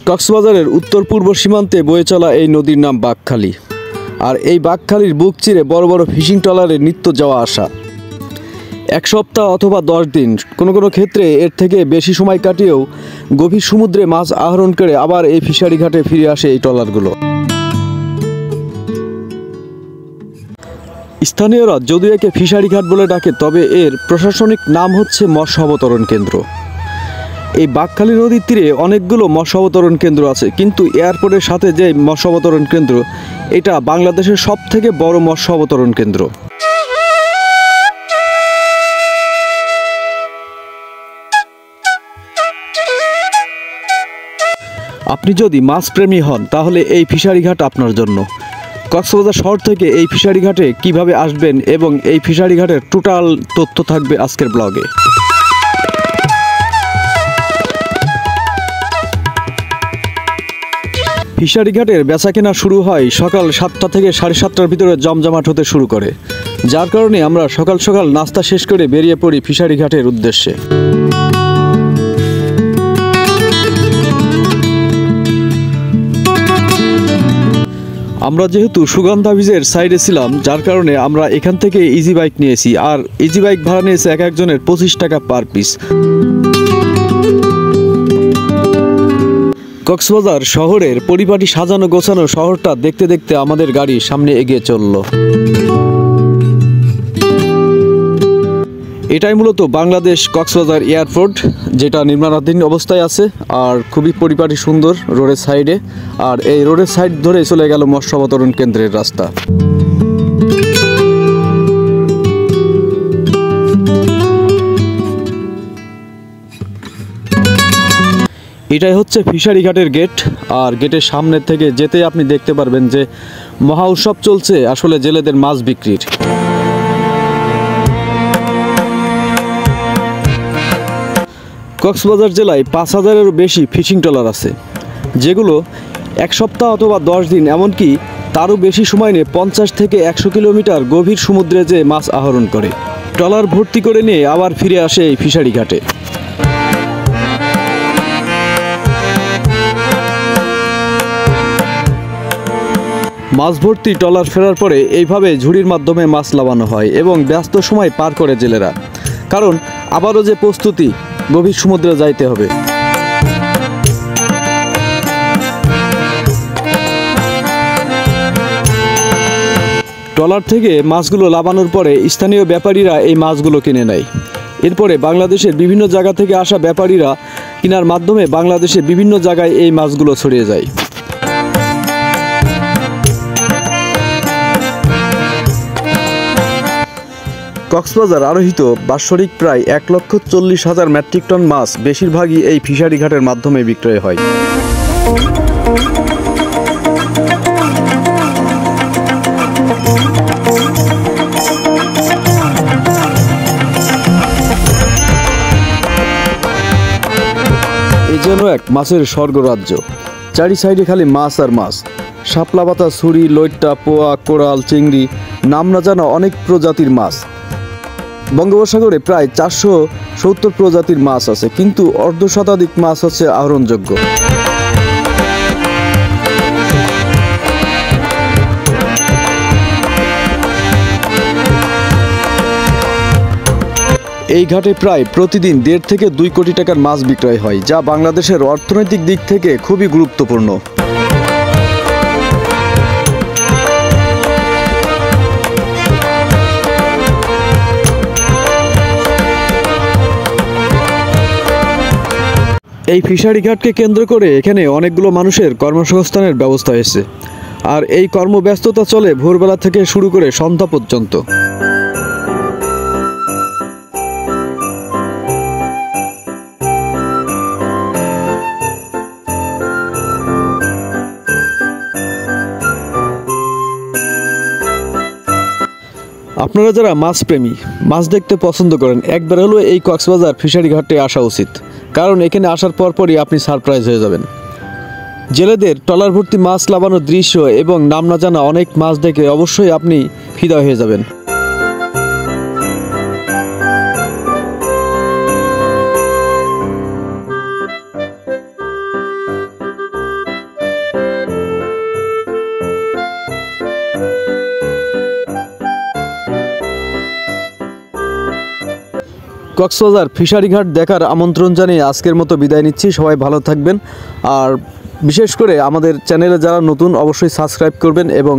কক্সবাজারের উত্তর পূর্ব সীমান্তে বয়ে চলা এই নদীর নাম বাঁকখালী। আর এই বাঁকখালীর বুক চিরে বড় বড় ফিশিং ট্রলারের নিত্য যাওয়া আসা। এক সপ্তাহ অথবা 10 দিন, কোনো কোনো ক্ষেত্রে এর থেকে বেশি সময় কাটিয়েও গভীর সমুদ্রে মাছ আহরণ করে আবার এই ফিশারি ঘাটে ফিরে আসে এই ট্রলারগুলো। স্থানীয়রা যদিও একে ফিশারি ঘাট বলে ডাকে, তবে এর প্রশাসনিক নাম হচ্ছে মৎস্য অবতরণ কেন্দ্র। এই বাঁকখালী নদীর তীরে অনেকগুলো মৎস্য অবতরণ কেন্দ্র আছে, কিন্তু এয়ারপোর্টের সাথে যে মৎস্য অবতরণ কেন্দ্র, এটা বাংলাদেশের সবথেকে বড় মৎস্য অবতরণ কেন্দ্র। আপনি যদি মাছপ্রেমী হন তাহলে এই ফিশারি ঘাট আপনার জন্য। কক্সবাজার শহর থেকে এই ফিশারি ঘাটে কিভাবে আসবেন এবং এই ফিশারি ঘাটের টোটাল তথ্য থাকবে আজকের ব্লগে। ফিশারি ঘাটের বেচাকেনা শুরু হয় সকাল 7টা থেকে 7:30টার ভিতরে জমজমাট হতে শুরু করে, যার কারণে আমরা সকাল সকাল নাস্তা শেষ করে বেরিয়ে পড়ি ফিশারি ঘাটের উদ্দেশ্যে। আমরা যেহেতু সুগন্ধা ব্রিজের সাইডে ছিলাম, যার কারণে আমরা এখান থেকে ইজি বাইক নিয়েছি, আর ইজি বাইক ভাড়া নিয়েছে এক একজনের 25 টাকা পার পিস। কক্সবাজার শহরের পরিপাটি সাজানো গোছানো শহরটা দেখতে দেখতে আমাদের গাড়ি সামনে এগিয়ে চলল। এটাই মূলত বাংলাদেশ কক্সবাজার এয়ারপোর্ট, যেটা নির্মাণাধীন অবস্থায় আছে আর খুবই পরিপাটি সুন্দর রোডের সাইডে। আর এই রোডের সাইড ধরে চলে গেল মৎস্য অবতরণ কেন্দ্রের রাস্তা। এটাই হচ্ছে ফিশারি ঘাটের গেট, আর গেটের সামনে থেকে যেতে আপনি দেখতে পারবেন যে মহা উৎসব চলছে আসলে জেলেদের মাছ বিক্রির। কক্সবাজার জেলায় 5000-এরও বেশি ফিশিং ট্রলার আছে, যেগুলো এক সপ্তাহ অথবা 10 দিন, এমনকি তারও বেশি সময় নিয়ে 50 থেকে 100 কিলোমিটার গভীর সমুদ্রে যে মাছ আহরণ করে ট্রলার ভর্তি করে নিয়ে আবার ফিরে আসে এই ফিশারি ঘাটে। মাছ ভর্তি ট্রলার ফেরার পরে এইভাবে ঝুড়ির মাধ্যমে মাছ লাগানো হয় এবং ব্যস্ত সময় পার করে জেলেরা, কারণ আবারও যে প্রস্তুতি গভীর সমুদ্রে যাইতে হবে। ট্রলার থেকে মাছগুলো লাগানোর পরে স্থানীয় ব্যাপারীরা এই মাছগুলো কিনে নেয়। এরপরে বাংলাদেশের বিভিন্ন জায়গা থেকে আসা ব্যাপারীরা কেনার মাধ্যমে বাংলাদেশের বিভিন্ন জায়গায় এই মাছগুলো ছড়িয়ে যায়। কক্সবাজার আরোহিত বাৎসরিক প্রায় 1,40,000 মেট্রিক টন মাছ বেশিরভাগই এই ফিশারি ঘাটের মাধ্যমে বিক্রয় হয়। এই যেন এক মাছের স্বর্গরাজ্য, চারি সাইডে খালি মাছ আর মাছ। শাপলা পাতা, ছুরি, লইট্টা, পোয়া, কোরাল, চিংড়ি, নাম না জানা অনেক প্রজাতির মাছ। বঙ্গোপসাগরে প্রায় 470 প্রজাতির মাছ আছে, কিন্তু অর্ধশতাধিক মাছ হচ্ছে আহরণযোগ্য। এই ঘাটে প্রায় প্রতিদিন 1.5 থেকে 2 কোটি টাকার মাছ বিক্রয় হয়, যা বাংলাদেশের অর্থনৈতিক দিক থেকে খুবই গুরুত্বপূর্ণ। এই ফিশারি ঘাটকে কেন্দ্র করে এখানে অনেকগুলো মানুষের কর্মসংস্থানের ব্যবস্থা হয়েছে, আর এই কর্মব্যস্ততা চলে ভোরবেলা থেকে শুরু করে সন্ধ্যা পর্যন্ত। আপনারা যারা মাছপ্রেমী, মাছ দেখতে পছন্দ করেন, একবার হলেও এই কক্সবাজার ফিশারি ঘাটে আসা উচিত, কারণ এখানে আসার পরপরই আপনি সারপ্রাইজ হয়ে যাবেন। জেলেদের ট্রলার ভর্তি মাছ লাগানোর দৃশ্য এবং নাম না জানা অনেক মাছ দেখে অবশ্যই আপনি ফিদা হয়ে যাবেন। কক্সবাজার ফিশারি ঘাট দেখার আমন্ত্রণ জানিয়ে আজকের মতো বিদায় নিচ্ছি। সবাই ভালো থাকবেন, আর বিশেষ করে আমাদের চ্যানেলে যারা নতুন অবশ্যই সাবস্ক্রাইব করবেন এবং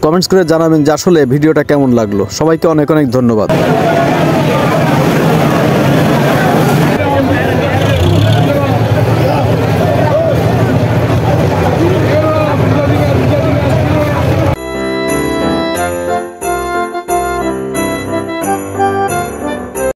কমেন্টস করে জানাবেন যে আসলে ভিডিওটা কেমন লাগলো। সবাইকে অনেক অনেক ধন্যবাদ।